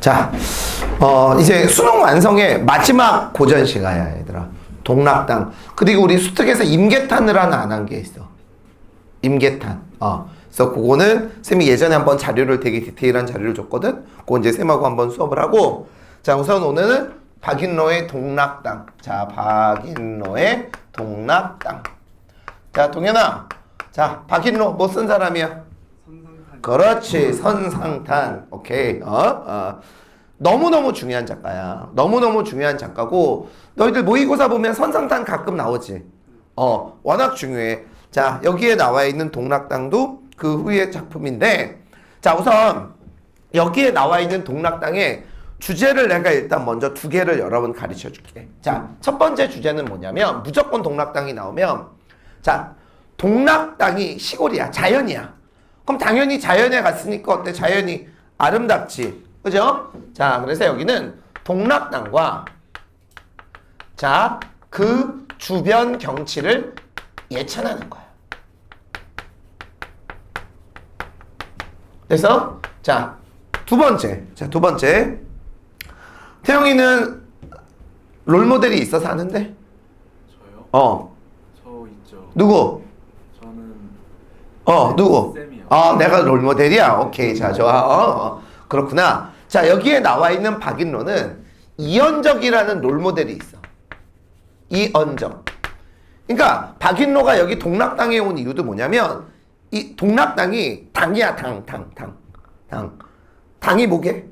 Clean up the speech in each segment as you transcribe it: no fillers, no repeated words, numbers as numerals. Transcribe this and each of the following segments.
자, 이제 수능 완성의 마지막 고전 시간이야, 얘들아. 동락당. 그리고 우리 수특에서 임계탄을 하나 안 한 게 있어. 임계탄. 그래서 그거는 쌤이 예전에 한번 자료를 되게 디테일한 자료를 줬거든. 그거 이제 쌤하고 한번 수업을 하고. 자, 우선 오늘은 박인로의 동락당. 자, 박인로의 동락당. 자, 동현아. 자, 박인로 뭐 쓴 사람이야? 선상탄. 그렇지, 선상탄. 오케이. 너무너무 중요한 작가야. 너무너무 중요한 작가고, 너희들 모의고사 보면 선상탄 가끔 나오지. 워낙 중요해. 자, 여기에 나와 있는 동락당도 그 후의 작품인데, 자, 우선 여기에 나와 있는 동락당의 주제를 내가 일단 먼저 두 개를 여러분 가르쳐 줄게. 자, 첫 번째 주제는 뭐냐면, 무조건 동락당이 나오면, 자, 동락당이 시골이야. 자연이야. 그럼 당연히 자연에 갔으니까 어때? 자연이 아름답지. 그죠? 자, 그래서 여기는 동락당과, 자, 그 주변 경치를 예찬하는 거야. 그래서, 자, 두 번째. 태영이는 롤모델이 있어서 하는데? 저요? 저 있죠. 누구? 저는 누구? 쌤이요. 내가 롤모델이야? 오케이, 자, 좋아. 그렇구나. 자, 여기에 나와 있는 박인로는 이언적이라는 롤모델이 있어. 이언적. 그러니까 박인로가 여기 동락당에 온 이유도 뭐냐면, 이 동락당이 당이야, 당. 당이 뭐게?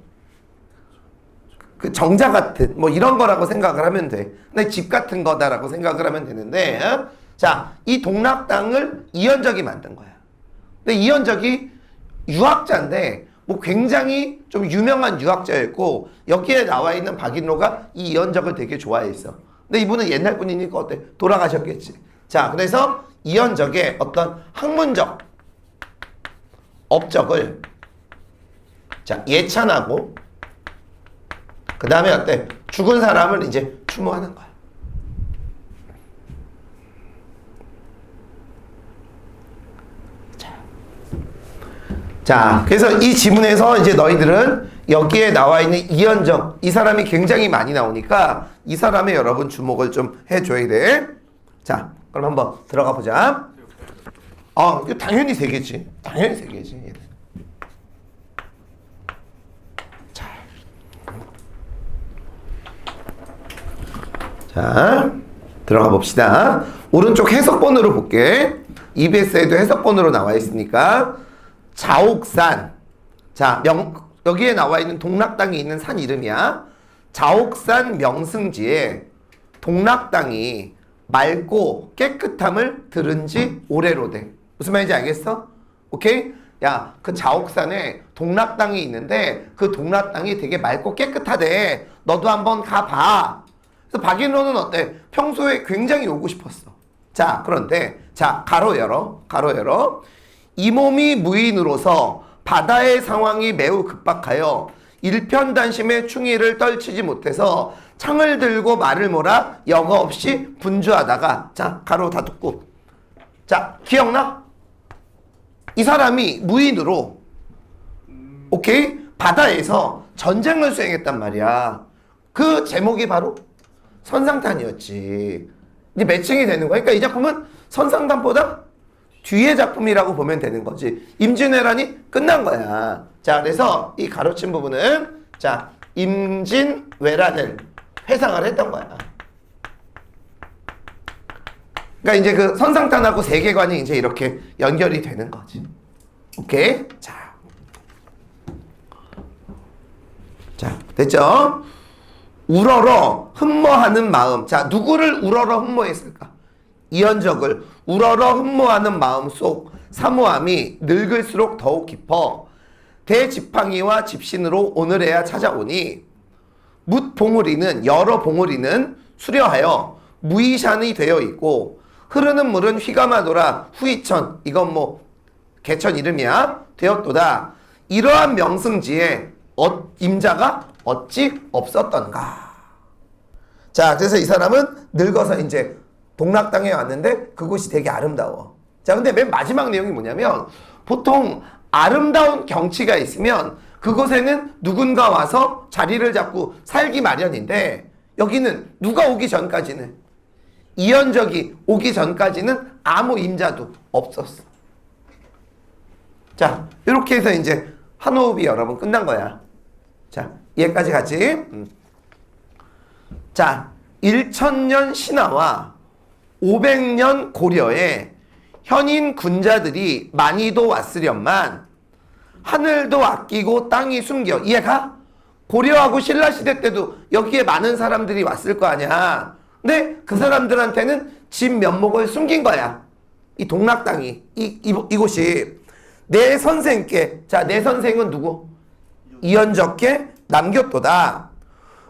그 정자 같은 뭐 이런 거라고 생각을 하면 돼. 근데 집 같은 거다라고 생각을 하면 되는데, 자, 이 동락당을 이언적이 만든 거야. 근데 이언적이 유학자인데 뭐 굉장히 좀 유명한 유학자였고, 여기에 나와 있는 박인로가 이 이언적을 되게 좋아했어. 근데 이분은 옛날 분이니까 어때? 돌아가셨겠지. 자, 그래서 이언적의 어떤 학문적 업적을, 자, 예찬하고, 그 다음에 어때? 죽은 사람을 이제 추모하는 거야. 자, 그래서 이 지문에서 이제 너희들은 여기에 나와 있는 이언적, 이 사람이 굉장히 많이 나오니까 이 사람의 여러분 주목을 좀 해줘야 돼. 자, 그럼 한번 들어가 보자. 이거 당연히 세 개지. 당연히 세 개지. 자, 들어가 봅시다. 오른쪽 해석본으로 볼게. EBS에도 해석본으로 나와 있으니까. 자옥산. 자, 여기에 나와 있는 동락당이 있는 산 이름이야. 자옥산 명승지에 동락당이 맑고 깨끗함을 들은 지 오래로되. 무슨 말인지 알겠어? 오케이? 야, 그 자옥산에 동락당이 있는데 그 동락당이 되게 맑고 깨끗하대. 너도 한번 가봐. 그래서 박인로는 어때? 평소에 굉장히 오고 싶었어. 자, 그런데, 자, 가로 열어. 이 몸이 무인으로서 바다의 상황이 매우 급박하여 일편단심의 충의를 떨치지 못해서 창을 들고 말을 몰아 여과 없이 분주하다가, 자, 가로 닫고. 자, 기억나? 이 사람이 무인으로, 오케이? 바다에서 전쟁을 수행했단 말이야. 그 제목이 바로 선상탄이었지. 이제 매칭이 되는 거야. 그러니까 이 작품은 선상탄보다 뒤의 작품이라고 보면 되는 거지. 임진왜란이 끝난 거야. 자, 그래서 이 가로친 부분은, 자, 임진왜란을 회상을 했던 거야. 그러니까 이제 그 선상탄하고 세계관이 이제 이렇게 연결이 되는 거지. 오케이? 자, 됐죠? 우러러 흠모하는 마음. 자, 누구를 우러러 흠모했을까? 이언적을 우러러 흠모하는 마음 속 사모함이 늙을수록 더욱 깊어 대지팡이와 집신으로 오늘에야 찾아오니 묻 봉우리는, 여러 봉우리는 수려하여 무이산이 되어 있고 흐르는 물은 휘감아돌아 후이천, 이건 뭐 개천 이름이야, 되었도다. 이러한 명승지에 임자가 어찌 없었던가. 자, 그래서 이 사람은 늙어서 이제 동락당에 왔는데 그곳이 되게 아름다워. 자, 근데 맨 마지막 내용이 뭐냐면, 보통 아름다운 경치가 있으면 그곳에는 누군가 와서 자리를 잡고 살기 마련인데 여기는 누가 오기 전까지는 이현적이 오기 전까지는 아무 임자도 없었어. 자, 이렇게 해서 이제 한 호흡이 여러분 끝난 거야. 자, 얘까지 같이. 자, 1000년 신화와 500년 고려에 현인 군자들이 많이도 왔으련만 하늘도 아끼고 땅이 숨겨. 이해가? 고려하고 신라시대 때도 여기에 많은 사람들이 왔을 거 아니야. 근데 그 사람들한테는 집 면목을 숨긴 거야. 이 동락 땅이. 이곳이. 내 선생께. 자, 내 선생은 누구? 이현적께 남겼도다.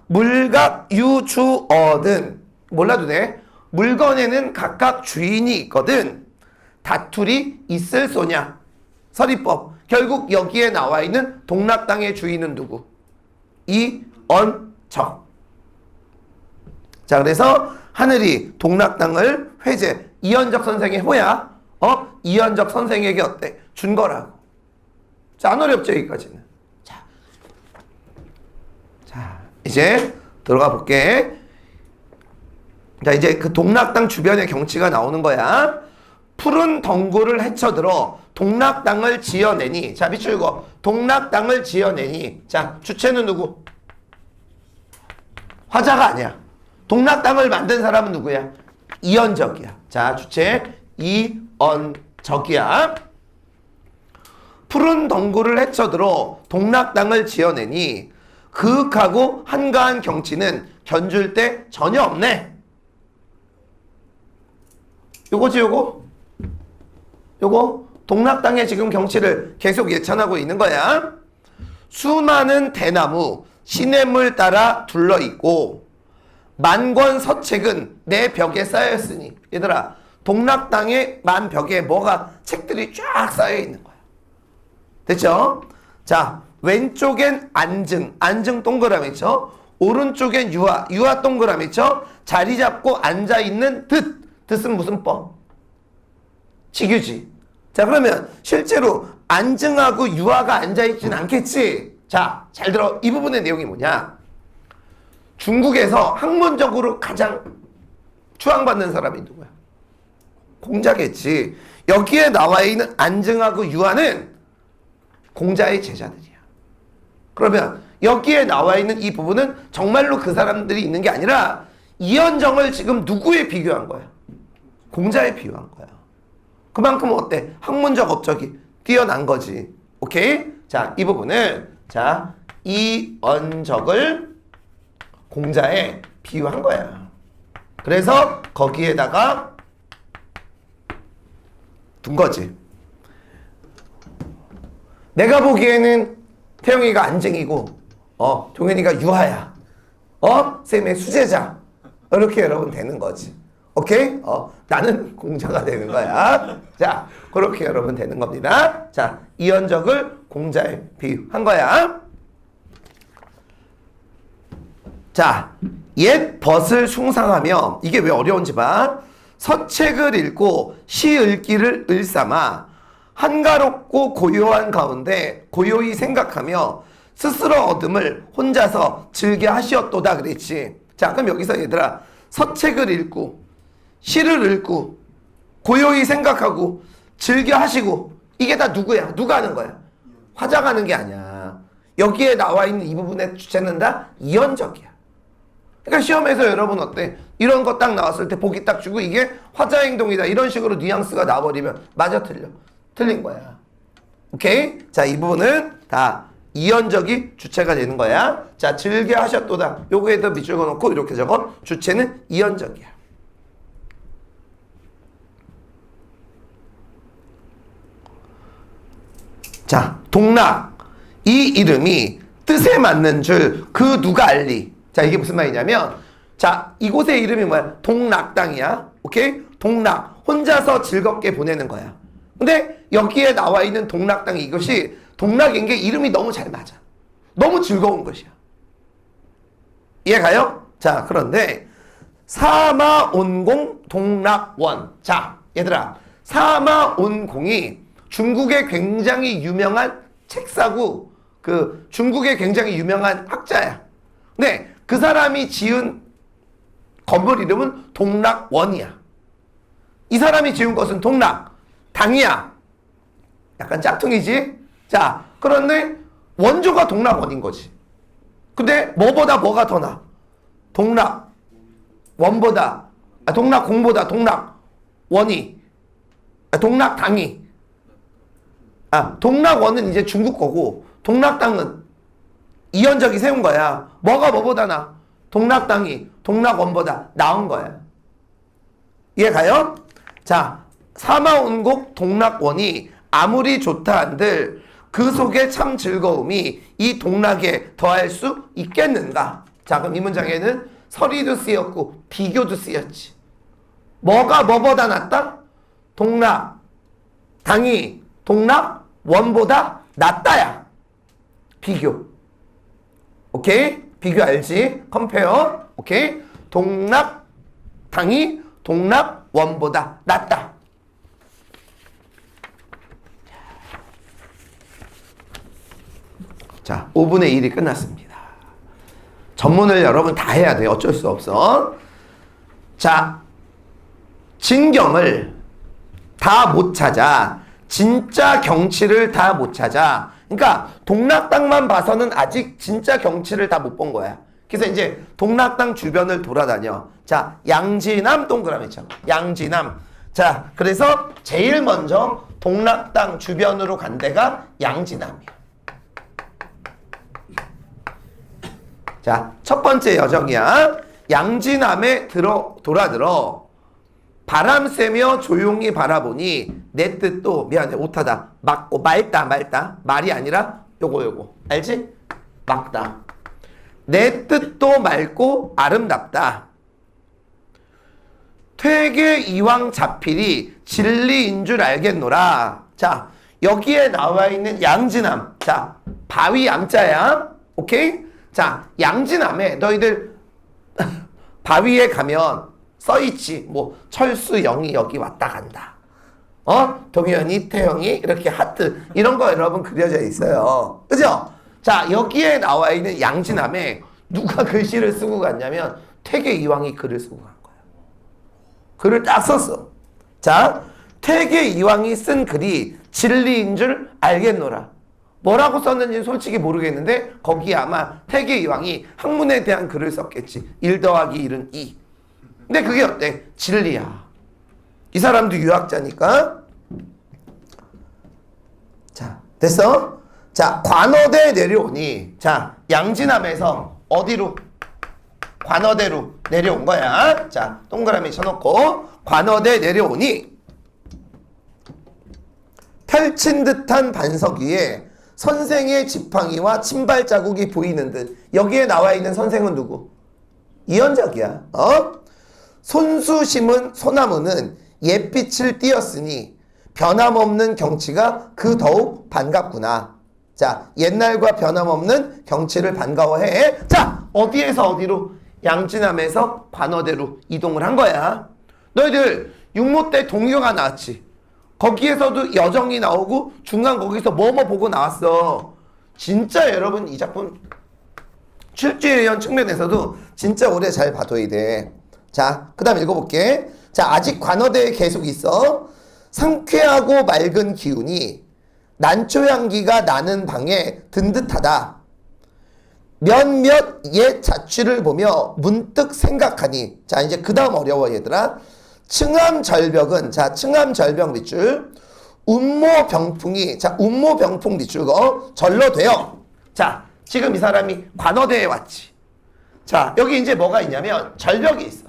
물각 유주어든. 몰라도 돼. 물건에는 각각 주인이 있거든. 다툴이 있을 소냐. 서리법. 결국 여기에 나와 있는 동락 땅의 주인은 누구? 이언적. 자, 그래서 하늘이 동락 땅을 회제. 이현적 선생의 호야. 이현적 선생에게 어때? 준 거라고. 자, 안 어렵죠, 여기까지는. 자, 이제 들어가 볼게. 자, 이제 그 동락 땅 주변의 경치가 나오는 거야. 푸른 덩굴을 헤쳐들어 동락 땅을 지어내니. 자, 밑줄 읽어. 동락 땅을 지어내니. 자, 주체는 누구? 화자가 아니야. 동락 땅을 만든 사람은 누구야? 이현적이야. 자, 주체 이언적이야. 푸른 덩굴을 헤쳐들어 동락 땅을 지어내니 그윽하고 한가한 경치는 견줄 때 전혀 없네. 요거지, 요거 동락 땅의 지금 경치를 계속 예찬하고 있는 거야. 수많은 대나무 시냇물 따라 둘러있고 만권 서책은 내 벽에 쌓여있으니. 얘들아, 동락 땅의 만 벽에 뭐가 책들이 쫙 쌓여있는 거야. 됐죠? 자, 왼쪽엔 안증 동그라미 쳐. 오른쪽엔 유화 동그라미 쳐. 자리 잡고 앉아있는 듣은 무슨 법? 직유지. 자, 그러면 실제로 안증하고 유화가 앉아있진 않겠지. 자, 잘 들어. 이 부분의 내용이 뭐냐? 중국에서 학문적으로 가장 추앙받는 사람이 누구야? 공자겠지. 여기에 나와 있는 안증하고 유화는 공자의 제자들이야. 그러면 여기에 나와 있는 이 부분은 정말로 그 사람들이 있는 게 아니라 이현정을 지금 누구에 비교한 거야? 공자에 비유한 거야. 그만큼 어때? 학문적 업적이 뛰어난 거지. 오케이? 자, 이 부분은 자, 이언적을 공자에 비유한 거야. 그래서 거기에다가 둔 거지. 내가 보기에는 태영이가 안증이고 종현이가 유하야. 쌤의 수제자. 이렇게 여러분 되는 거지. 오케이? 나는 공자가 되는 거야. 자, 그렇게 여러분 되는 겁니다. 자, 이현적을 공자에 비유한 거야. 자, 옛 벗을 숭상하며, 이게 왜 어려운지 봐. 서책을 읽고 시 읽기를 을삼아 한가롭고 고요한 가운데 고요히 생각하며 스스로 얻음을 혼자서 즐겨 하시었도다 그랬지. 자, 그럼 여기서 얘들아, 서책을 읽고 시를 읽고 고요히 생각하고 즐겨 하시고, 이게 다 누구야? 누가 하는 거야? 화자가 하는 게 아니야. 여기에 나와 있는 이 부분의 주체는 다 이현적이야. 그러니까 시험에서 여러분 어때? 이런 거 딱 나왔을 때 보기 딱 주고 이게 화자 행동이다, 이런 식으로 뉘앙스가 나와버리면 맞아 틀려? 틀린 거야. 오케이? 자, 이 부분은 다 이현적이 주체가 되는 거야. 자, 즐겨 하셨도다. 요거에다 밑줄 그어놓고 이렇게 적어. 주체는 이현적이야. 자, 동락. 이 이름이 뜻에 맞는 줄 그 누가 알리. 자, 이게 무슨 말이냐면, 자, 이곳의 이름이 뭐야? 동락땅이야. 오케이? 동락. 혼자서 즐겁게 보내는 거야. 근데 여기에 나와 있는 동락땅이 이것이 동락인 게 이름이 너무 잘 맞아. 너무 즐거운 것이야. 이해가요? 자, 그런데 사마온공 동락원. 자, 얘들아, 사마온공이 중국의 굉장히 유명한 책사고 그 중국의 굉장히 유명한 학자야. 근데 그 사람이 지은 건물 이름은 동락원이야. 이 사람이 지은 것은 동락당이야. 약간 짝퉁이지? 자, 그런데 원조가 동락원인 거지. 근데 뭐보다 뭐가 더 나? 동락원보다, 동락공보다 동락원이, 동락당이. 동락원은 이제 중국 거고, 동락당은 이현적이 세운 거야. 뭐가 뭐보다 나? 동락당이 동락원보다 나은 거야. 이해 가요? 자, 사마운곡 동락원이 아무리 좋다 한들 그 속에 참 즐거움이 이 동락에 더할 수 있겠는가? 자, 그럼 이 문장에는 서리도 쓰였고 비교도 쓰였지. 뭐가 뭐보다 낫다? 동락당이 동락원보다 낫다야. 비교. 오케이? 비교 알지? 컴페어. 오케이? 동락당이 동락원보다 낫다. 자, 5분의 1이 끝났습니다. 전문을 여러분 다 해야 돼요. 어쩔 수 없어. 자, 진경을 다 못 찾아. 진짜 경치를 다 못 찾아. 그러니까 동락당만 봐서는 아직 진짜 경치를 다 못 본 거야. 그래서 이제 동락당 주변을 돌아다녀. 자, 양지남 동그라미 쳐. 양지남. 자, 그래서 제일 먼저 동락당 주변으로 간 데가 양지남이야. 자, 첫 번째 여정이야. 양지남에 돌아들어 바람 쐬며 조용히 바라보니 내 뜻도 미안해 오타다 맞고 말다 말이 아니라 요거 알지? 막다. 내 뜻도 맑고 아름답다. 퇴계 이왕 자필이 진리인 줄 알겠노라. 자, 여기에 나와 있는 양지남. 자, 바위 암자야. 오케이? 자, 양지남에 너희들 바위에 가면 써있지. 뭐 철수영이 여기 왔다 간다. 동현이, 태영이 이렇게 하트 이런 거 여러분 그려져 있어요. 그죠? 자, 여기에 나와 있는 양지남에 누가 글씨를 쓰고 갔냐면 퇴계 이왕이 글을 쓰고 간 거야. 글을 딱 썼어. 자, 퇴계 이왕이 쓴 글이 진리인 줄 알겠노라. 뭐라고 썼는지 솔직히 모르겠는데 거기에 아마 퇴계 이왕이 학문에 대한 글을 썼겠지. 1 더하기 1은 2. 근데 그게 어때? 진리야. 이 사람도 유학자니까. 자, 됐어? 자, 관어대 내려오니. 자, 양지남에서 어디로? 관어대로 내려온 거야. 자, 동그라미 쳐놓고 관어대 내려오니 펼친 듯한 반석 위에 선생의 지팡이와 신발 자국이 보이는 듯. 여기에 나와 있는 선생은 누구? 이현적이야. 손수 심은 소나무는 옛빛을 띄었으니 변함없는 경치가 그 더욱 반갑구나. 자, 옛날과 변함없는 경치를 반가워해. 자, 어디에서 어디로? 양지남에서 관어대로 이동을 한 거야. 너희들 육모 때 동요가 나왔지. 거기에서도 여정이 나오고 중간 거기서 뭐뭐 보고 나왔어. 진짜 여러분 이 작품 출제위원 측면에서도 진짜 오래 잘 봐둬야 돼. 자, 그 다음 읽어볼게. 자, 아직 관어대에 계속 있어. 상쾌하고 맑은 기운이 난초향기가 나는 방에 든 듯하다. 몇몇 옛 자취를 보며 문득 생각하니. 자, 이제 그 다음 어려워 얘들아. 층암절벽은, 자, 층암절벽 밑줄 운모병풍이, 자, 운모병풍 밑줄 절로 되어. 자, 지금 이 사람이 관어대에 왔지. 자, 여기 이제 뭐가 있냐면 절벽이 있어.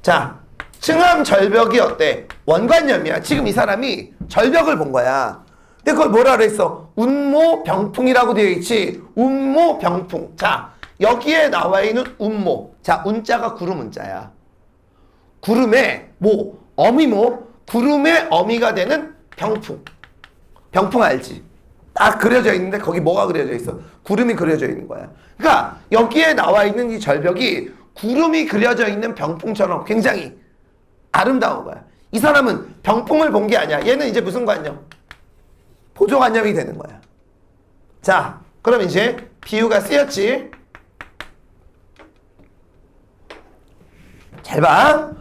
자, 층암절벽이 어때? 원관념이야. 지금 이 사람이 절벽을 본 거야. 근데 그걸 뭐라 그랬어? 운모병풍이라고 되어 있지. 운모병풍. 자, 여기에 나와 있는 운모. 자, 운자가 구름 운자야. 구름에 뭐 어미모, 구름의 어미가 되는 병풍. 병풍 알지? 딱 그려져 있는데 거기 뭐가 그려져 있어? 구름이 그려져 있는 거야. 그러니까 여기에 나와 있는 이 절벽이 구름이 그려져 있는 병풍처럼 굉장히 아름다운 거야. 이 사람은 병풍을 본 게 아니야. 얘는 이제 무슨 관념? 보조관념이 되는 거야. 자, 그럼 이제 비유가 쓰였지. 잘 봐.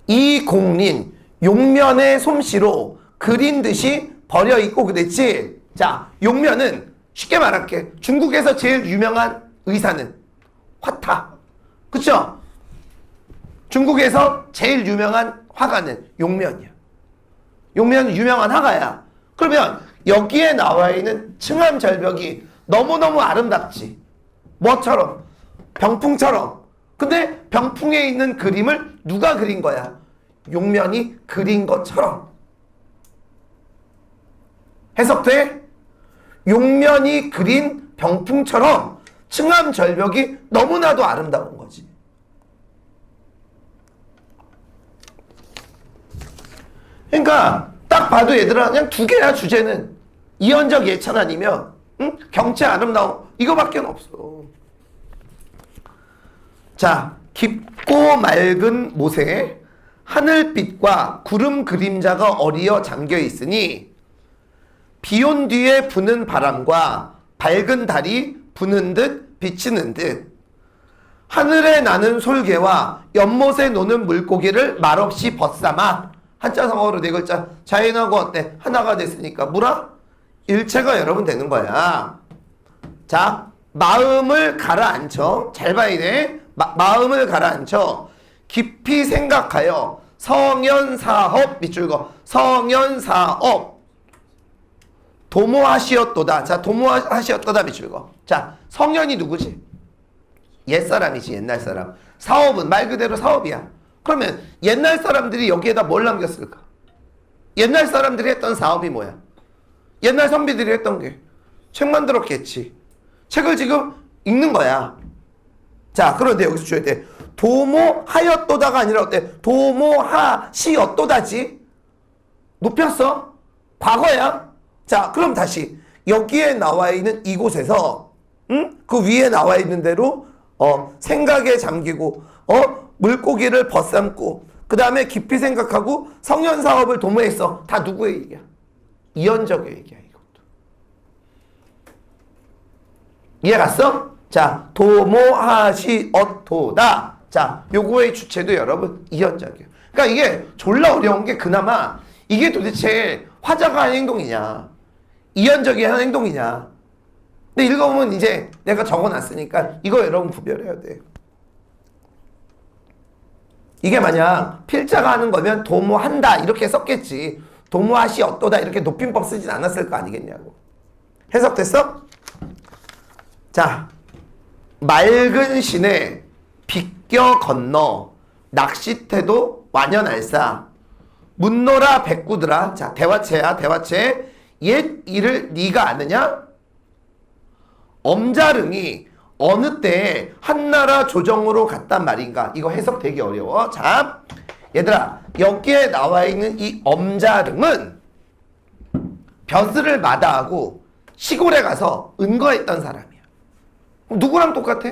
이 공린 용면의 솜씨로 그린 듯이 버려 있고 그랬지. 자, 용면은 쉽게 말할게. 중국에서 제일 유명한 의사는 화타. 그쵸? 중국에서 제일 유명한 화가는 용면이야. 용면은 유명한 화가야. 그러면 여기에 나와 있는 층암절벽이 너무너무 아름답지. 뭐처럼? 병풍처럼. 근데 병풍에 있는 그림을 누가 그린 거야? 용면이 그린 것처럼. 해석돼? 용면이 그린 병풍처럼 층암절벽이 너무나도 아름다운 거지. 그러니까 딱 봐도 얘들아 그냥 두 개야. 주제는 이언적 예찬 아니면 경치 아름다움 이거밖에 없어. 자, 깊고 맑은 못에 하늘빛과 구름 그림자가 어리어 잠겨 있으니 비온 뒤에 부는 바람과 밝은 달이 부는 듯 비치는 듯 하늘에 나는 솔개와 연못에 노는 물고기를 말없이 벗삼아. 한자 성어로 네 글자. 자연하고 어때? 하나가 됐으니까 뭐라? 일체가 여러분 되는 거야. 자, 마음을 가라앉혀. 잘 봐야 돼. 마음을 가라앉혀 깊이 생각하여 성현사업 밑줄 거. 성현사업 도모하시었도다. 자, 도모하시었도다 밑줄 거. 자, 성현이 누구지? 옛사람이지. 옛날 사람. 사업은 말 그대로 사업이야. 그러면 옛날 사람들이 여기에다 뭘 남겼을까? 옛날 사람들이 했던 사업이 뭐야? 옛날 선비들이 했던 게 책 만들었겠지. 책을 지금 읽는 거야. 자, 그런데 여기서 줘야 돼. 도모하였도다가 아니라 어때? 도모하시었도다지. 높였어? 과거야. 자, 그럼 다시 여기에 나와 있는 이곳에서 그 위에 나와 있는 대로 생각에 잠기고 물고기를 벗삼고 그 다음에 깊이 생각하고 성현사업을 도모했어. 다 누구의 얘기야? 이언적의 얘기야. 이것도 이해 갔어? 자, 도모하시었도다. 자, 요거의 주체도 여러분 이언적이야. 그러니까 이게 졸라 어려운 게 그나마 이게 도대체 화자가 한 행동이냐 이언적이 한 행동이냐. 근데 읽어보면 이제 내가 적어놨으니까 이거 여러분 구별해야 돼. 이게 만약 필자가 하는 거면 도모한다 이렇게 썼겠지. 도모하시었도다 이렇게 높임법 쓰진 않았을 거 아니겠냐고. 해석됐어? 자, 맑은 신에 빗겨 건너 낚시태도 완연알사 문노라 백구들아. 자, 대화체야. 대화체. 옛 일을 네가 아느냐? 엄자릉이 어느 때에 한나라 조정으로 갔단 말인가? 이거 해석 되게 어려워. 자, 얘들아 여기에 나와 있는 이 엄자릉은 벼슬을 마다하고 시골에 가서 은거했던 사람이야. 그럼 누구랑 똑같아?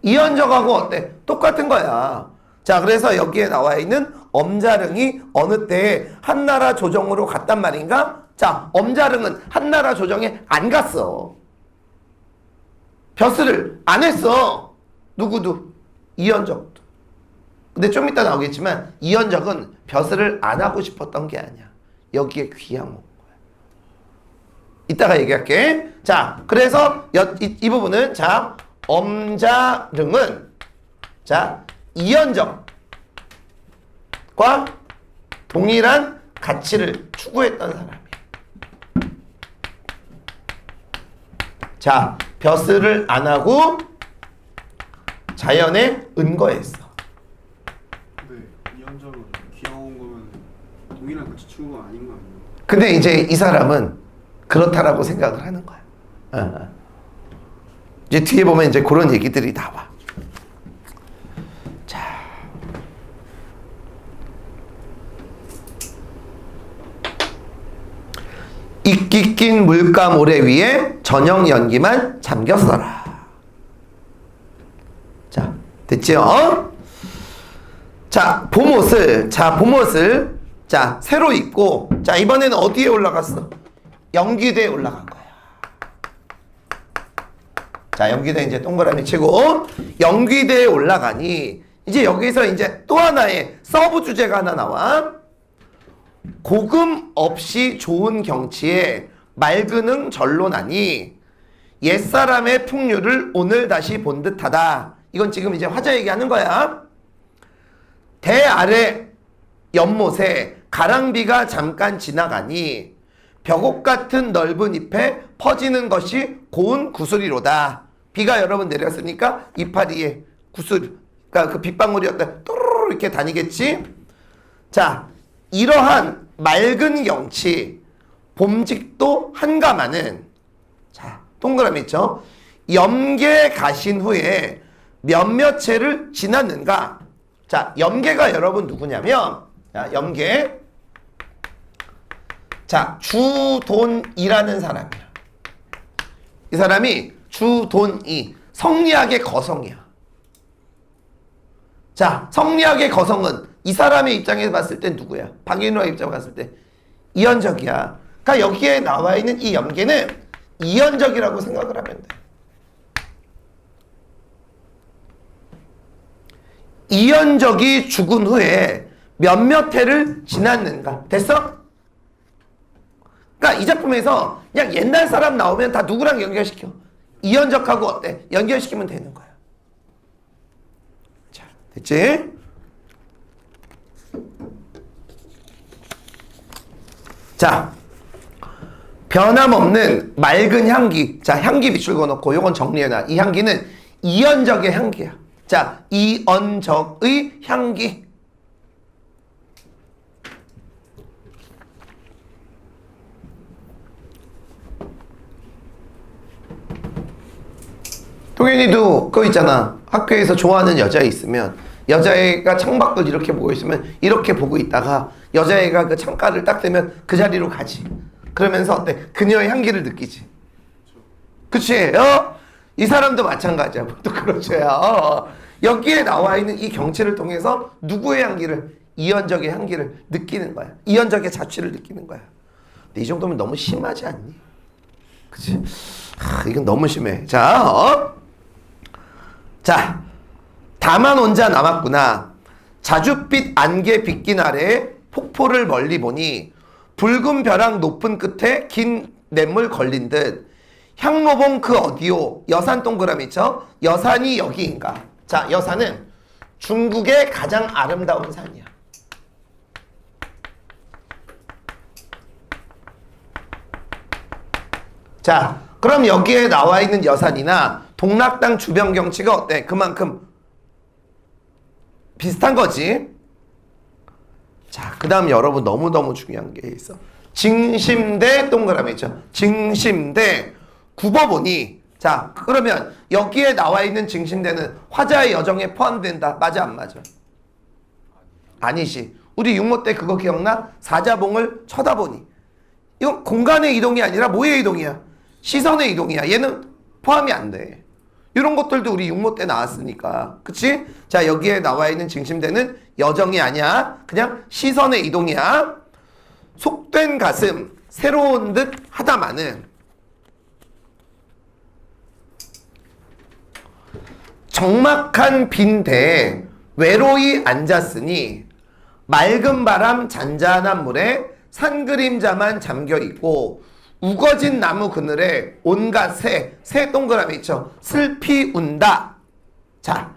이언적하고 어때? 똑같은 거야. 자, 그래서 여기에 나와 있는 엄자릉이 어느 때에 한나라 조정으로 갔단 말인가? 자, 엄자릉은 한나라 조정에 안 갔어. 벼슬을 안 했어. 누구도? 이언적도. 근데 좀 이따 나오겠지만 이언적은 벼슬을 안 하고 싶었던 게 아니야. 여기에 귀양 온 거야. 이따가 얘기할게. 자, 그래서 이 부분은 자, 엄자릉은 자, 이언적과 동일한 가치를 추구했던 사람이야. 자, 벼슬을 안 하고 자연에 은거했어. 근데 이언적은 귀여운 거면 동일한 가치 추구가 아닌 거 아니에요? 근데 이제 이 사람은 그렇다라고 생각을 하는 거야. 이제 뒤에 보면 이제 그런 얘기들이 나와. 자, 이끼 낀 물가 모래 위에 저녁 연기만 잠겼어라. 자, 됐죠? 자, 봄옷을 자, 새로 있고, 자, 이번에는 어디에 올라갔어? 연기대에 올라간 거야. 자, 연기대 이제 동그라미 치고, 연기대에 올라가니, 이제 여기서 이제 또 하나의 서브 주제가 하나 나와. 고금 없이 좋은 경치에 맑은흥 절로나니 옛사람의 풍류를 오늘 다시 본 듯하다. 이건 지금 이제 화자 얘기하는 거야. 대 아래 연못에 가랑비가 잠깐 지나가니 벽옥 같은 넓은 잎에 퍼지는 것이 고운 구슬이로다. 비가 여러 번 내렸으니까 이파리에 구슬, 그러니까 그 빗방울이었다. 또르르 이렇게 다니겠지. 자, 이러한 맑은 경치, 봄직도 한가마는, 자, 동그라미 있죠? 염계 가신 후에 몇몇 채를 지났는가? 자, 염계가 여러분 누구냐면, 자, 염계. 자, 주돈이라는 사람이야. 이 사람이 주돈이, 성리학의 거성이야. 자, 성리학의 거성은 이 사람의 입장에서 봤을 때 누구야? 박인호의 입장에서 봤을 때 이현적이야. 그러니까 여기에 나와 있는 이 염계는 이현적이라고 생각을 하면 돼. 이현적이 죽은 후에 몇몇 해를 지났는가? 됐어? 그러니까 이 작품에서 그냥 옛날 사람 나오면 다 누구랑 연결시켜? 이현적하고 어때? 연결시키면 되는 거야. 자, 됐지? 자, 변함없는 맑은 향기. 자, 향기 비출거 놓고 요건 정리해놔. 이 향기는 이언적의 향기야. 자, 이언적의 향기. 동현이도 그거 있잖아. 학교에서 좋아하는 여자 있으면 여자애가 창밖을 이렇게 보고 있으면 이렇게 보고 있다가 여자애가 그 창가를 딱 대면 그 자리로 가지. 그러면서 어때? 그녀의 향기를 느끼지. 그치? 이 사람도 마찬가지야. 또 그렇죠. 여기에 나와 있는 이 경치를 통해서 누구의 향기를? 이현적의 향기를 느끼는 거야. 이현적의 자취를 느끼는 거야. 근데 이 정도면 너무 심하지 않니? 그치? 이건 너무 심해. 자, 자, 다만 혼자 남았구나. 자줏빛 안개 빗긴 아래 폭포를 멀리 보니 붉은 벼랑 높은 끝에 긴 냇물 걸린 듯 향로봉 그 어디요? 여산 동그라미 있죠? 여산이 여기인가? 자, 여산은 중국의 가장 아름다운 산이야. 자, 그럼 여기에 나와 있는 여산이나 동락당 주변 경치가 어때? 그만큼 비슷한 거지. 자, 그 다음 여러분 너무너무 중요한 게 있어. 징심대 동그라미 있죠? 징심대 굽어보니, 자, 그러면 여기에 나와 있는 징심대는 화자의 여정에 포함된다. 맞아, 안 맞아? 아니지. 우리 육모 때 그거 기억나? 사자봉을 쳐다보니. 이건 공간의 이동이 아니라 뭐의 이동이야? 시선의 이동이야. 얘는 포함이 안 돼. 이런 것들도 우리 육모 때 나왔으니까. 그치? 자, 여기에 나와 있는 징심대는 여정이 아니야. 그냥 시선의 이동이야. 속된 가슴, 새로운 듯 하다마는 적막한 빈대에 외로이 앉았으니 맑은 바람 잔잔한 물에 산 그림자만 잠겨있고 우거진 나무 그늘에 온갖 새 동그라미 있죠? 슬피 운다. 자,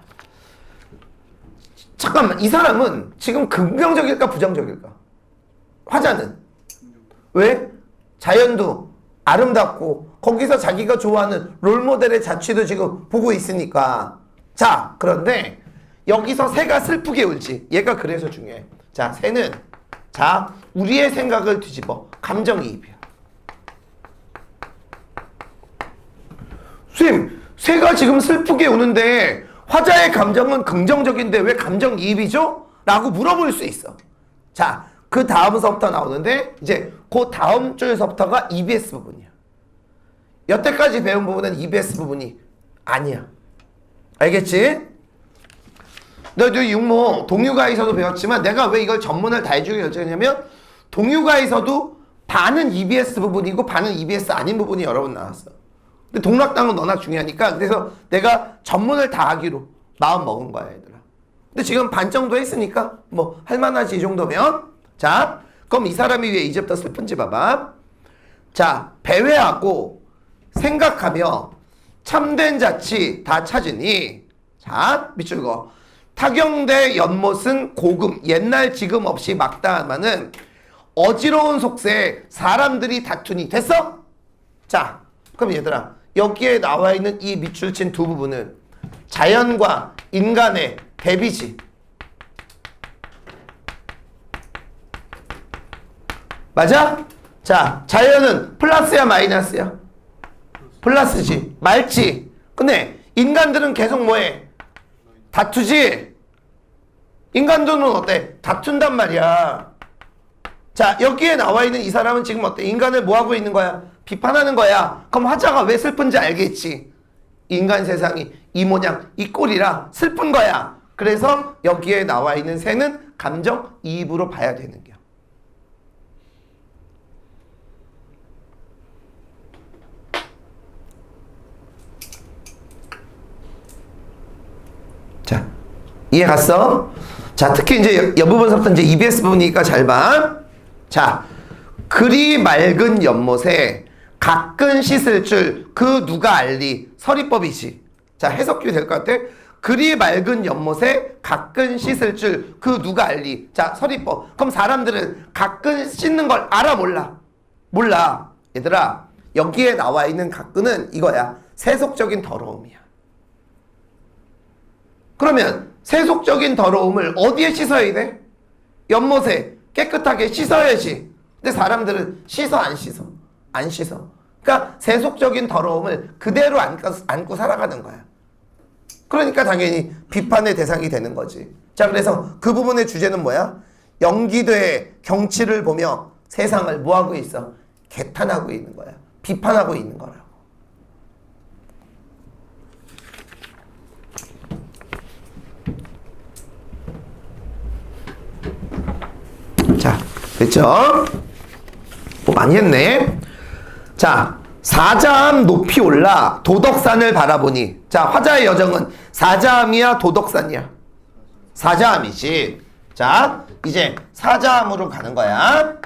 잠깐만, 이 사람은 지금 긍정적일까 부정적일까? 화자는 왜? 자연도 아름답고 거기서 자기가 좋아하는 롤모델의 자취도 지금 보고 있으니까. 자, 그런데 여기서 새가 슬프게 울지. 얘가 그래서 중요해. 자, 새는, 자, 우리의 생각을 뒤집어. 감정이입이야. 선생님, 새가 지금 슬프게 우는데 화자의 감정은 긍정적인데 왜 감정이입이죠? 라고 물어볼 수 있어. 자, 그 다음서부터 나오는데 이제 그 다음 줄서부터가 EBS 부분이야. 여태까지 배운 부분은 EBS 부분이 아니야. 알겠지? 너도 육모 동유가에서도 배웠지만 내가 왜 이걸 전문을 다 해주게 결정했냐면 동유가에서도 반은 EBS 부분이고 반은 EBS 아닌 부분이 여러 번 나왔어. 근데 동락당은 너나 중요하니까 그래서 내가 전문을 다 하기로 마음 먹은 거야 얘들아. 근데 지금 반 정도 했으니까 뭐 할만하지 이 정도면. 자 그럼 이 사람이 왜 이제부터 슬픈지 봐봐. 자 배회하고 생각하며 참된 자치 다 찾으니 자 밑줄 그어 타경대 연못은 고금 옛날 지금 없이 막다하면은 어지러운 속세에 사람들이 다투니 됐어? 자 그럼 얘들아 여기에 나와 있는 이 밑줄 친 두 부분은 자연과 인간의 대비지. 맞아? 자 자연은 플러스야 마이너스야? 플러스지. 맑지. 근데 인간들은 계속 뭐해? 다투지. 인간들은 어때? 다툰단 말이야. 자 여기에 나와 있는 이 사람은 지금 어때? 인간을 뭐하고 있는 거야? 비판하는 거야. 그럼 화자가 왜 슬픈지 알겠지? 인간 세상이 이 모양 이 꼴이라 슬픈 거야. 그래서 여기에 나와 있는 새는 감정이입으로 봐야 되는 겨. 자 이해 갔어? 자 특히 이제 옆부분서부터 이제 EBS 부분이니까 잘 봐. 자 그리 맑은 연못에 가끔 씻을 줄 그 누가 알리 서리법이지. 자 해석이 될 것 같아. 그리 맑은 연못에 가끔 씻을 줄 그 누가 알리. 자 서리법. 그럼 사람들은 가끔 씻는 걸 알아 몰라? 몰라. 얘들아 여기에 나와 있는 가끔은 이거야. 세속적인 더러움이야. 그러면 세속적인 더러움을 어디에 씻어야 돼? 연못에 깨끗하게 씻어야지. 근데 사람들은 씻어 안 씻어? 안 씻어. 그러니까 세속적인 더러움을 그대로 안고 살아가는 거야. 그러니까 당연히 비판의 대상이 되는 거지. 자 그래서 그 부분의 주제는 뭐야? 연기도의 경치를 보며 세상을 뭐하고 있어? 개탄하고 있는 거야. 비판하고 있는 거라고. 자 됐죠? 뭐 많이 했네. 자 사자암 높이 올라 도덕산을 바라보니. 자 화자의 여정은 사자암이야 도덕산이야? 사자암이지. 자 이제 사자암으로 가는 거야.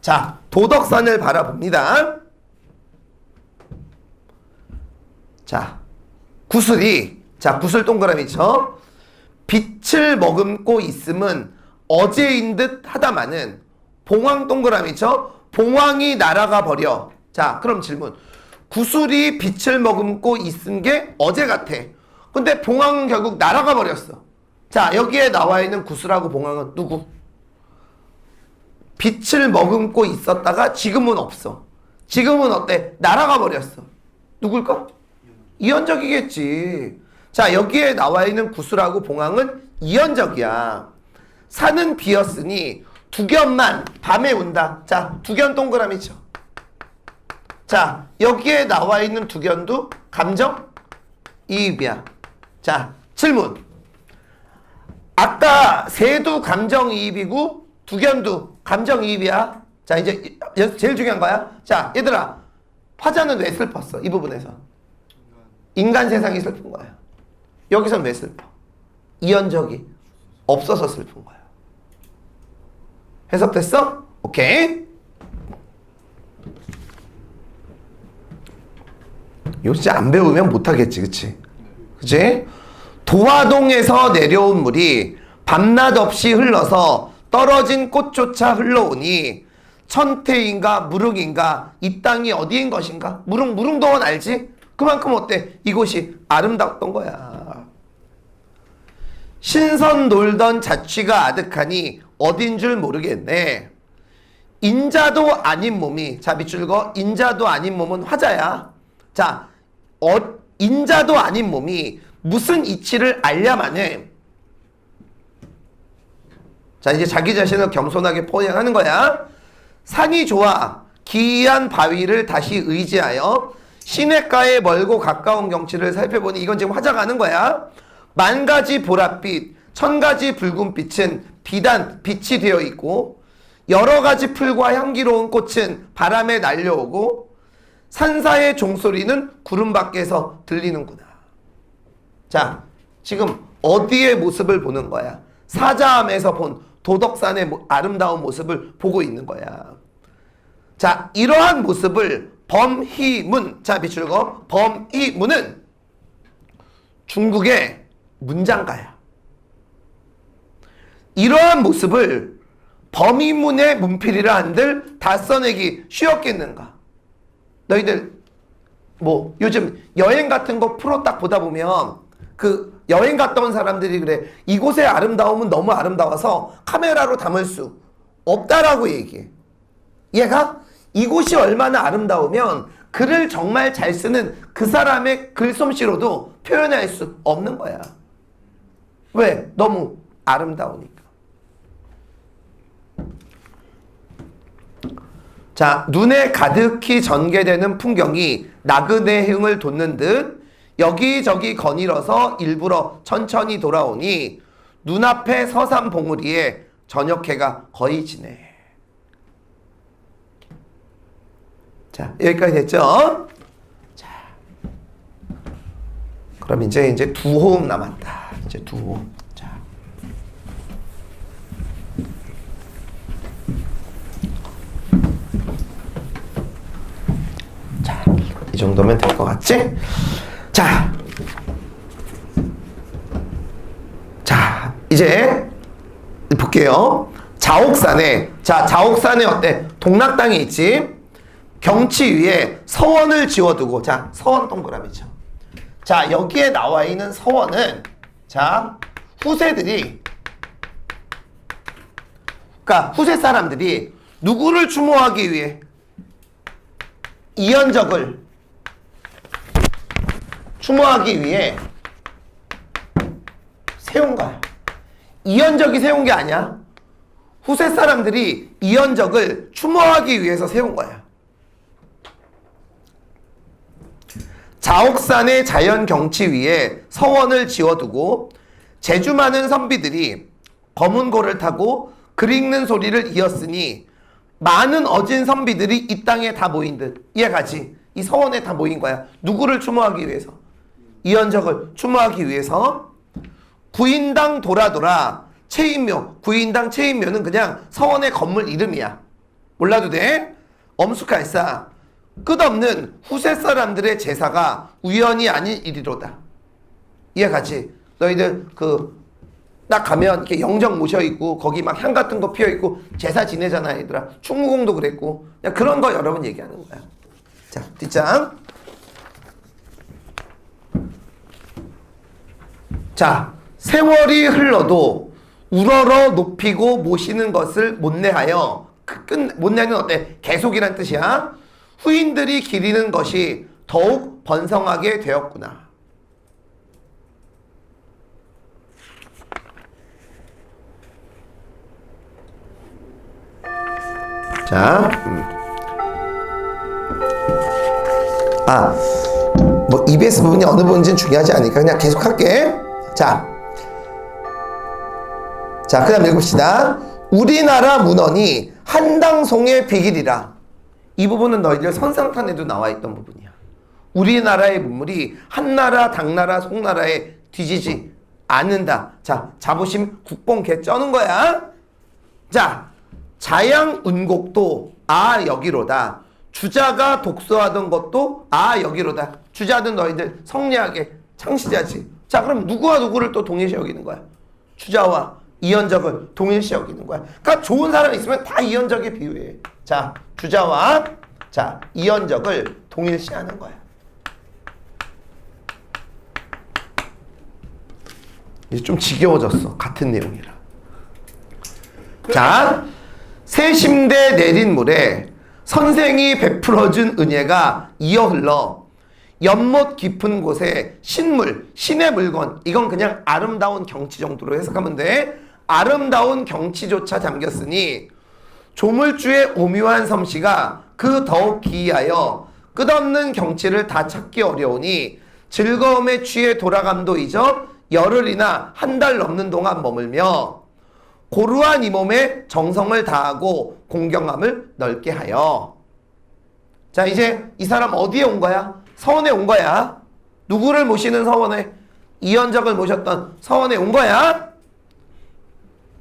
자 도덕산을 바라봅니다. 자 구슬이 자 구슬 동그라미 쳐. 빛을 머금고 있음은 어제인 듯 하다마는 봉황 동그라미 쳐. 봉황이 날아가 버려. 자 그럼 질문. 구슬이 빛을 머금고 있은 게 어제 같아. 근데 봉황은 결국 날아가 버렸어. 자 여기에 나와 있는 구슬하고 봉황은 누구? 빛을 머금고 있었다가 지금은 없어. 지금은 어때? 날아가 버렸어. 누굴까? 이현적이겠지. 자 여기에 나와 있는 구슬하고 봉황은 이현적이야. 산은 비었으니 두견만 밤에 운다. 자 두견 동그라미 쳐. 자 여기에 나와 있는 두견도 감정이입이야. 자 질문. 아까 새도 감정이입이고 두견도 감정이입이야. 자 이제 제일 중요한 거야. 자 얘들아 화자는 왜 슬펐어? 이 부분에서 인간 세상이 슬픈 거야. 여기선 왜 슬퍼? 이현적이 없어서 슬픈 거야. 해석됐어? 오케이. 이거 진짜 안 배우면 못하겠지. 그치? 그치? 도화동에서 내려온 물이 밤낮 없이 흘러서 떨어진 꽃조차 흘러오니 천태인가 무릉인가 이 땅이 어디인 것인가? 무릉도원 알지? 그만큼 어때? 이곳이 아름답던 거야. 신선 놀던 자취가 아득하니 어딘 줄 모르겠네. 인자도 아닌 몸이. 자 밑줄 그어. 인자도 아닌 몸은 화자야. 자 인자도 아닌 몸이 무슨 이치를 알려마네. 자 이제 자기 자신을 겸손하게 포장하는 거야. 산이 좋아 기이한 바위를 다시 의지하여 시냇가에 멀고 가까운 경치를 살펴보니. 이건 지금 화자가 하는 거야. 만 가지 보랏빛, 천 가지 붉은 빛은 비단 빛이 되어 있고 여러 가지 풀과 향기로운 꽃은 바람에 날려오고 산사의 종소리는 구름 밖에서 들리는구나. 자, 지금 어디의 모습을 보는 거야? 사자함에서 본 도덕산의 아름다운 모습을 보고 있는 거야. 자, 이러한 모습을 범희문, 자 밑줄 거 범희문은 중국의 문장가야. 이러한 모습을 범희문의 문필이라 한들 다 써내기 쉬웠겠는가? 너희들 뭐 요즘 여행 같은 거 프로 딱 보다 보면 그 여행 갔다 온 사람들이 그래, 이곳의 아름다움은 너무 아름다워서 카메라로 담을 수 없다라고 얘기해. 얘가 이곳이 얼마나 아름다우면 글을 정말 잘 쓰는 그 사람의 글솜씨로도 표현할 수 없는 거야. 왜? 너무 아름다우니까. 자, 눈에 가득히 전개되는 풍경이 나그네 흥을 돋는 듯 여기저기 거닐어서 일부러 천천히 돌아오니 눈앞에 서산 봉우리에 저녁해가 거의 지네. 자, 여기까지 됐죠? 자, 그럼 이제 두 호흡 남았다. 이제 두 호흡. 자, 자, 이 정도면 될 것 같지? 자, 자, 이제 볼게요. 자옥산에, 자, 자옥산에 어때? 동락당이 있지? 경치 위에 서원을 지어두고, 자, 서원 동그라미죠. 자, 여기에 나와 있는 서원은, 자, 후세들이, 그러니까 후세 사람들이 누구를 추모하기 위해 이현적을 추모하기 위해 세운 거야. 이현적이 세운 게 아니야. 후세 사람들이 이현적을 추모하기 위해서 세운 거야. 자옥산의 자연 경치 위에 서원을 지어두고 재주 많은 선비들이 검은 고를 타고 글 읽는 소리를 이었으니 많은 어진 선비들이 이 땅에 다 모인 듯. 이해가지? 이 서원에 다 모인 거야. 누구를 추모하기 위해서? 이현적을 추모하기 위해서. 구인당 돌아돌아 체인묘. 구인당 체인묘는 그냥 서원의 건물 이름이야. 몰라도 돼? 엄숙할사. 끝없는 후세 사람들의 제사가 우연이 아닌 일이로다. 이해가지? 너희들 딱 가면 이렇게 영정 모셔있고 거기 막 향 같은 거 피어있고 제사 지내잖아, 얘들아. 충무공도 그랬고. 그냥 그런 거 여러분 얘기하는 거야. 자, 뒷장. 자, 세월이 흘러도 우러러 높이고 모시는 것을 못내하여 못내는 어때? 계속이란 뜻이야. 후인들이 기리는 것이 더욱 번성하게 되었구나. 자, 뭐 EBS 부분이 어느 부분인지는 중요하지 않으니까 그냥 계속 할게. 자, 그 다음 읽읍시다. 우리나라 문헌이 한당송의 비길이라. 이 부분은 너희들 선상탄에도 나와 있던 부분이야. 우리나라의 문물이 한나라, 당나라, 송나라에 뒤지지 않는다. 자, 자부심 국뽕 개 쩌는 거야. 자, 자양운곡도 여기로다. 주자가 독서하던 것도 여기로다. 주자든 너희들 성리학의 창시자지. 자, 그럼 누구와 누구를 또 동일시 여기는 거야? 주자와 이현적을 동일시 여기는 거야. 그러니까 좋은 사람이 있으면 다 이현적에 비유해. 자, 주자와 이현적을 동일시하는 거야. 이제 좀 지겨워졌어. 같은 내용이라. 자, 세심대 내린 물에 선생이 베풀어준 은혜가 이어 흘러 연못 깊은 곳에 신물, 신의 물건. 이건 그냥 아름다운 경치 정도로 해석하면 돼. 아름다운 경치조차 잠겼으니 조물주의 오묘한 솜씨가 그 더욱 기이하여 끝없는 경치를 다 찾기 어려우니 즐거움에 취해 돌아감도 잊어 열흘이나 한 달 넘는 동안 머물며 고루한 이 몸에 정성을 다하고 공경함을 넓게 하여. 자, 이제 이 사람 어디에 온 거야? 서원에 온 거야. 누구를 모시는 서원에? 이현적을 모셨던 서원에 온 거야.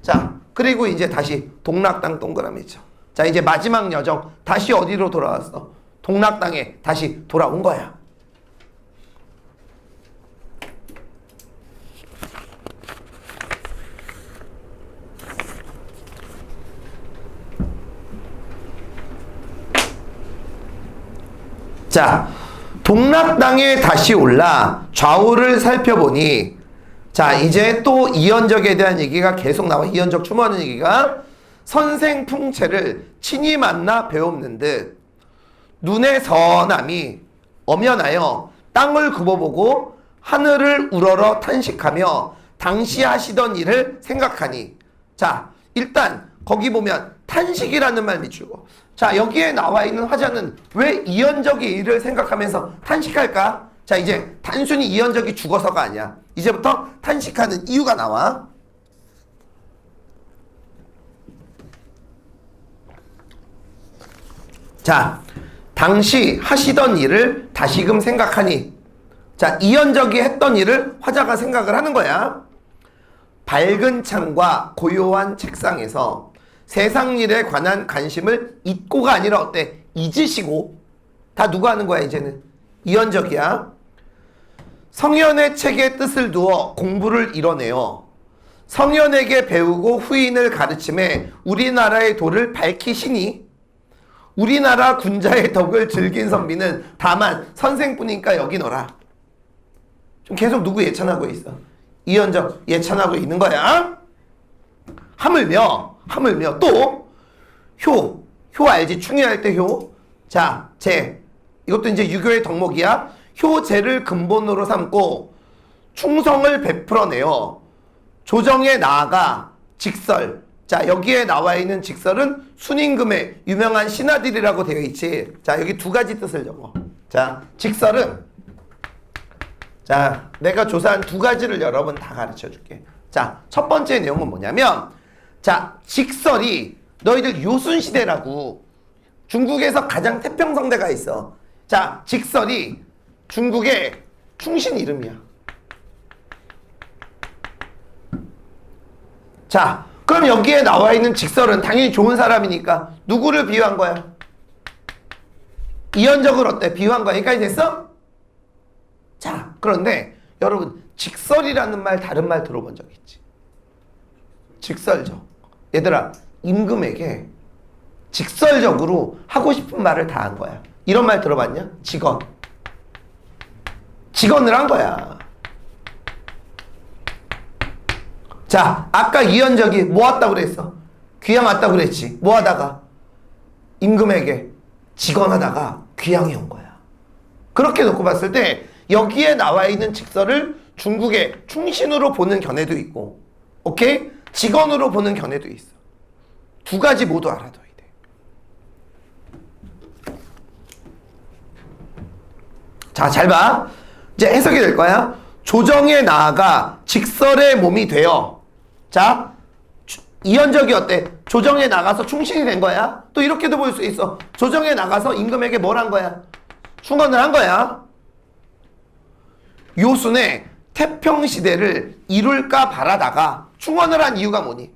자, 그리고 이제 다시 동락당 동그라미죠. 자, 이제 마지막 여정 다시 어디로 돌아왔어? 동락당에 다시 돌아온 거야. 자, 동락당에 다시 올라 좌우를 살펴보니, 자, 이제 또 이현적에 대한 얘기가 계속 나와. 이현적 추모하는 얘기가 선생 풍채를 친히 만나 배웁는 듯 눈의 선함이 엄연하여 땅을 굽어보고 하늘을 우러러 탄식하며 당시 하시던 일을 생각하니. 자, 일단 거기 보면 탄식이라는 말 미주고, 자, 여기에 나와 있는 화자는 왜 이현적의 일을 생각하면서 탄식할까? 자, 이제 단순히 이현적이 죽어서가 아니야. 이제부터 탄식하는 이유가 나와. 자, 당시 하시던 일을 다시금 생각하니. 자, 이현적이 했던 일을 화자가 생각을 하는 거야. 밝은 창과 고요한 책상에서 세상 일에 관한 관심을 잊고가 아니라 어때? 잊으시고. 다 누가 하는 거야 이제는? 이현적이야. 성현의 책에 뜻을 두어 공부를 이뤄내어 성현에게 배우고 후인을 가르침에 우리나라의 도를 밝히시니, 우리나라 군자의 덕을 즐긴 선비는 다만 선생뿐이니까 여기 넣어라. 좀 계속 누구 예찬하고 있어? 이현적 예찬하고 있는 거야. 하물며 또 효 알지? 충의할 때 효. 자, 제 이것도 이제 유교의 덕목이야. 효제를 근본으로 삼고 충성을 베풀어내어 조정에 나아가 직설. 자, 여기에 나와 있는 직설은 순임금의 유명한 신하들이라고 되어 있지. 자, 여기 두 가지 뜻을 적어. 자, 직설은, 자, 내가 조사한 두 가지를 여러분 다 가르쳐 줄게. 자, 첫 번째 내용은 뭐냐면, 자, 직설이 너희들 요순시대라고 중국에서 가장 태평성대가 있어. 자, 직설이 중국의 충신 이름이야. 자, 그럼 여기에 나와 있는 직설은 당연히 좋은 사람이니까 누구를 비유한 거야? 이현적을 어때? 비유한 거야. 여기까지 됐어? 자, 그런데 여러분 직설이라는 말 다른 말 들어본 적 있지? 직설적. 얘들아, 임금에게 직설적으로 하고 싶은 말을 다 한 거야. 이런 말 들어봤냐? 직언을 한 거야. 자, 아까 이현적이 뭐 왔다고 그랬어? 귀양 왔다고 그랬지. 뭐 하다가? 임금에게 직언하다가 귀양이 온 거야. 그렇게 놓고 봤을 때 여기에 나와 있는 직설을 중국의 충신으로 보는 견해도 있고, 오케이? 직언으로 보는 견해도 있어. 두 가지 모두 알아둬야 돼. 자, 잘 봐. 이제 해석이 될 거야. 조정에 나아가 직설의 몸이 되어. 자, 이현적이 어때? 조정에 나가서 충신이 된 거야. 또 이렇게도 볼 수 있어. 조정에 나가서 임금에게 뭘 한 거야? 충언을 한 거야. 요순의 태평시대를 이룰까 바라다가 충언을 한 이유가 뭐니?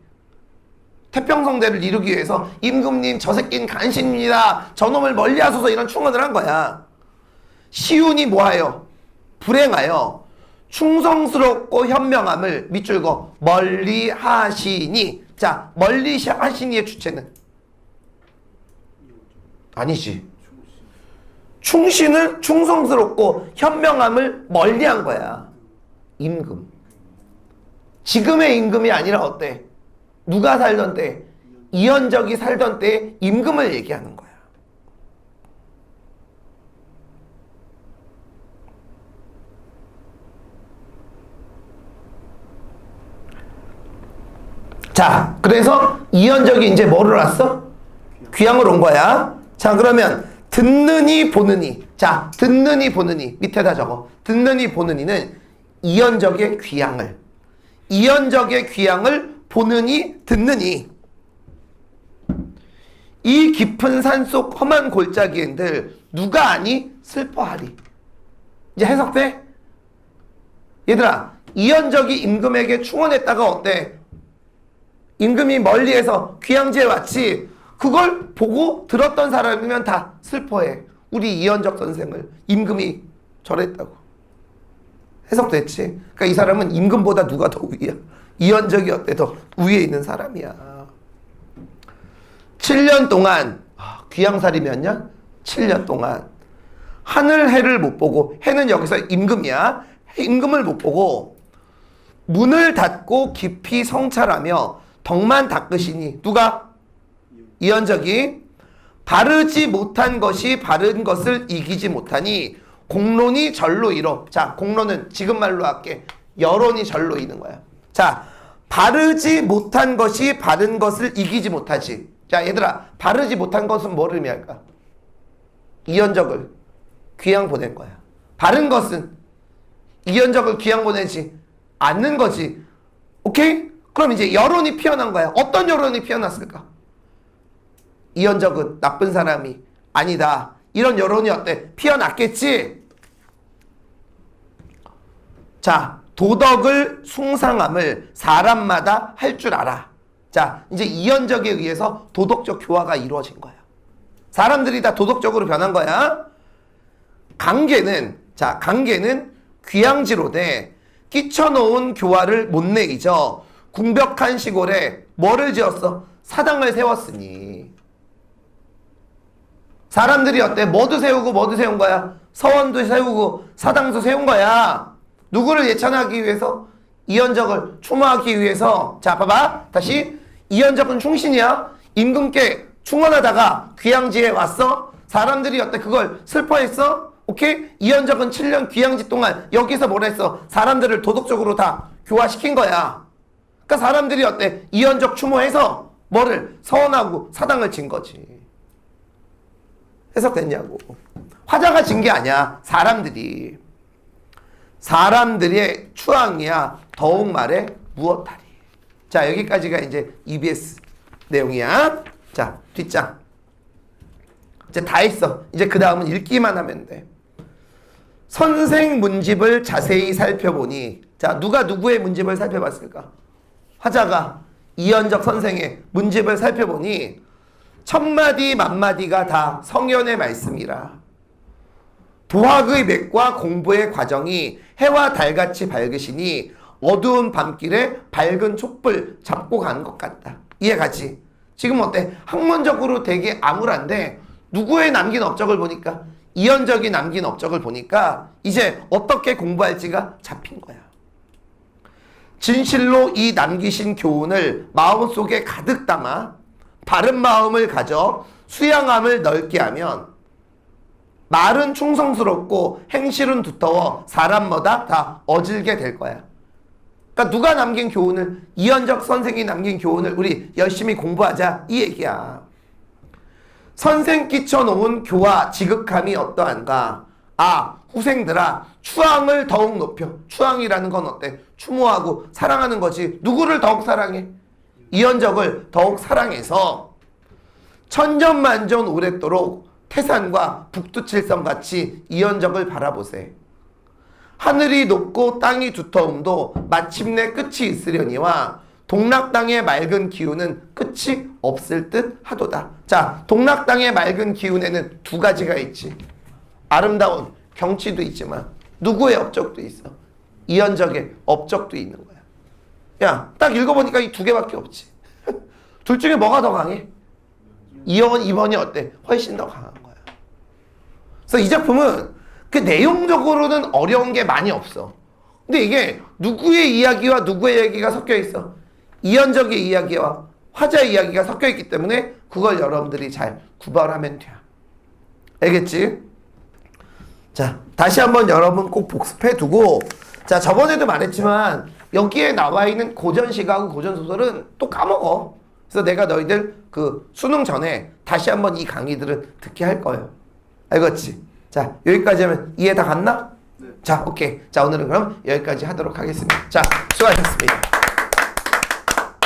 태평성대를 이루기 위해서 임금님 저 새끼는 간신입니다. 저놈을 멀리하소서 이런 충언을 한 거야. 시운이 뭐하여? 불행하여 충성스럽고 현명함을 밑줄 그어 멀리하시니. 자, 멀리하시니의 주체는? 아니지. 충신을 충성스럽고 현명함을 멀리한 거야. 임금. 지금의 임금이 아니라 어때? 누가 살던 때? 이현적이 살던 때 임금을 얘기하는 거야. 자, 그래서 이현적이 이제 뭐를 왔어? 귀향을 온 거야. 자, 그러면 듣느니 보느니. 자, 듣느니 보느니 밑에다 적어. 듣느니 보느니는 이연적의 귀향을 보느니 듣느니 이 깊은 산속 험한 골짜기인들 누가 아니 슬퍼하리. 이제 해석돼? 얘들아, 이연적이 임금에게 충원했다가 어때? 임금이 멀리에서 귀향지에 왔지. 그걸 보고 들었던 사람이면 다 슬퍼해. 우리 이연적 선생을 임금이 절했다고. 해석됐지? 그러니까 이 사람은 임금보다 누가 더 위야? 이연적이 어때? 더 위에 있는 사람이야. 7년 동안 귀향살이 몇 년? 7년 동안 하늘 해를 못 보고, 해는 여기서 임금이야. 임금을 못 보고 문을 닫고 깊이 성찰하며 덕만 닦으시니 누가? 이연적이 바르지 못한 것이 바른 것을 이기지 못하니 공론이 절로 이뤄. 자, 공론은 지금 말로 할게. 여론이 절로 이는 거야. 자, 바르지 못한 것이 바른 것을 이기지 못하지. 자, 얘들아, 바르지 못한 것은 뭐를 의미할까? 이연적을 귀향 보낸 거야. 바른 것은 이연적을 귀향 보내지 않는 거지. 오케이? 그럼 이제 여론이 피어난 거야. 어떤 여론이 피어났을까? 이연적은 나쁜 사람이 아니다. 이런 여론이 어때? 피어났겠지? 자, 도덕을 숭상함을 사람마다 할 줄 알아. 자, 이제 이연적에 의해서 도덕적 교화가 이루어진 거야. 사람들이 다 도덕적으로 변한 거야. 강계는 귀향지로되 끼쳐놓은 교화를 못내 잊어 궁벽한 시골에 뭐를 지었어? 사당을 세웠으니. 사람들이 어때? 뭐도 세운 거야? 서원도 세우고 사당도 세운 거야. 누구를 예찬하기 위해서? 이연적을 추모하기 위해서. 자, 봐봐. 다시. 이연적은 충신이야. 임금께 충원하다가 귀향지에 왔어. 사람들이 어때? 그걸 슬퍼했어? 오케이? 이연적은 7년 귀향지 동안 여기서 뭘 했어? 사람들을 도덕적으로 다 교화시킨 거야. 그러니까 사람들이 어때? 이연적 추모해서 뭐를? 서원하고 사당을 진 거지. 해석됐냐고. 화자가 진 게 아니야. 사람들의 추앙이야. 더욱 말해 무엇하리. 자, 여기까지가 이제 EBS 내용이야. 자, 뒷장. 이제 다 했어. 이제 그 다음은 읽기만 하면 돼. 선생 문집을 자세히 살펴보니, 자, 누가 누구의 문집을 살펴봤을까? 화자가 이연적 선생의 문집을 살펴보니 첫마디 만마디가 다 성현의 말씀이라. 도학의 맥과 공부의 과정이 해와 달같이 밝으시니 어두운 밤길에 밝은 촛불 잡고 가는 것 같다. 이해가지? 지금 어때? 학문적으로 되게 암울한데 누구의 남긴 업적을 보니까, 이연적이 남긴 업적을 보니까 이제 어떻게 공부할지가 잡힌 거야. 진실로 이 남기신 교훈을 마음속에 가득 담아 바른 마음을 가져 수양함을 넓게 하면 말은 충성스럽고 행실은 두터워 사람마다 다 어질게 될 거야. 그러니까 누가 남긴 교훈을, 이연적 선생이 남긴 교훈을 우리 열심히 공부하자, 이 얘기야. 선생 끼쳐놓은 교화 지극함이 어떠한가? 아, 후생들아, 추앙을 더욱 높여. 추앙이라는 건 어때? 추모하고 사랑하는 거지. 누구를 더욱 사랑해? 이연적을 더욱 사랑해서 천전만전 오랫도록 태산과 북두칠성 같이 이연적을 바라보세. 하늘이 높고 땅이 두터움도 마침내 끝이 있으려니와 동락땅의 맑은 기운은 끝이 없을 듯 하도다. 자, 동락땅의 맑은 기운에는 두 가지가 있지. 아름다운 경치도 있지만 누구의 업적도 있어? 이연적의 업적도 있는 거야. 야, 딱 읽어보니까 이 두 개밖에 없지. 둘 중에 뭐가 더 강해? 2번, 2번이 어때? 훨씬 더 강한 거야. 그래서 이 작품은 그 내용적으로는 어려운 게 많이 없어. 근데 이게 누구의 이야기와 누구의 이야기가 섞여 있어. 이연적의 이야기와 화자의 이야기가 섞여 있기 때문에 그걸 여러분들이 잘 구별하면 돼. 알겠지? 자, 다시 한번 여러분 꼭 복습해 두고, 자, 저번에도 말했지만 여기에 나와 있는 고전시가하고 고전소설은 또 까먹어. 그래서 내가 너희들 그 수능 전에 다시 한번 이 강의들은 듣게 할 거예요. 알겠지? 자, 여기까지 하면 이해 다 갔나? 네. 자, 오케이. 자, 오늘은 그럼 여기까지 하도록 하겠습니다. 자, 수고하셨습니다.